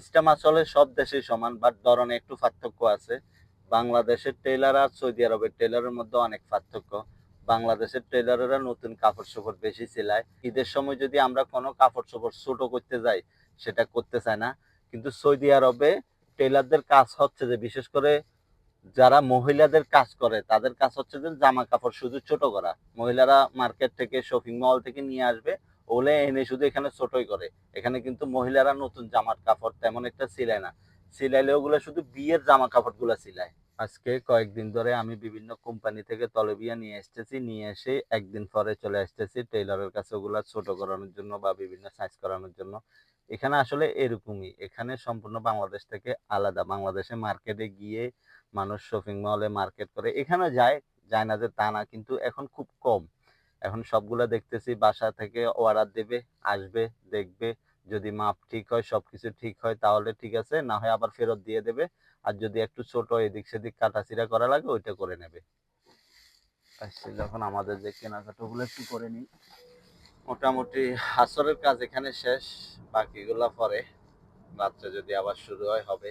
System আসলে সব দেশেই সমান, বাট ধরনে একটু পার্থক্য আছে। বাংলাদেশের টেইলার আর সৌদি আরবের টেইলারের মধ্যে অনেক পার্থক্য। বাংলাদেশের টেইলারেরা নতুন কাপড়-চোপড় বেশি সিলায়। ঈদের সময় যদি আমরা কোনো কাপড়-চোপড় ছোট করতে যাই, সেটা করতে চায় না। কিন্তু সৌদি আরবে টেইলারদের কাজ হচ্ছে যে বিশেষ করে যারা মহিলাদের কাজ করে তাদের কাজ হচ্ছে যে জামা কাপড় শুধু ছোট করা। মহিলারা মার্কেট থেকে শপিং মল থেকে নিয়ে আসবে, ওগুলো এনে শুধু এখানে ছোটই করে। এখানে কিন্তু মহিলারা নতুন জামার কাপড় তেমন একটা সিলায় না। সিলাইলে ওগুলো শুধু বিয়ের জামা কাপড়গুলো সিলায়। আজকে কয়েকদিন ধরে আমি বিভিন্ন কোম্পানি থেকে তলবিয়া নিয়ে এসতেছি, নিয়ে এসে একদিন পরে চলে আসতেছি টেইলরের কাছে ওগুলা ছোট করানোর জন্য বা বিভিন্ন সাইজ করানোর জন্য। এখানে আসলে এরকমই। এখানে সম্পূর্ণ বাংলাদেশ থেকে আলাদা। বাংলাদেশে মার্কেটে গিয়ে মানুষ শপিং মলে মার্কেট করে। এখানেও যায়, যায় না যে তা না। কিন্তু এখন খুব কম। এখন সবগুলা দেখতেছি বাসা থেকে অর্ডার দেবে, আসবে, দেখবে। যদি মাপ ঠিক হয়, সবকিছু ঠিক হয় তাহলে ঠিক আছে। না হয় আবার ফেরত দিয়ে দেবে। আর যদি একটু ছোট এদিক সেদিক কাটাছিড়া করা লাগে ওইটা করে নেবে। আসছি যখন আমাদের যে কেনাকাটাগুলো একটু করে নিই। মোটামুটি আসরের কাজ এখানে শেষ। বাকিগুলা পরে। রাত্রে যদি আবার শুরু হয় হবে।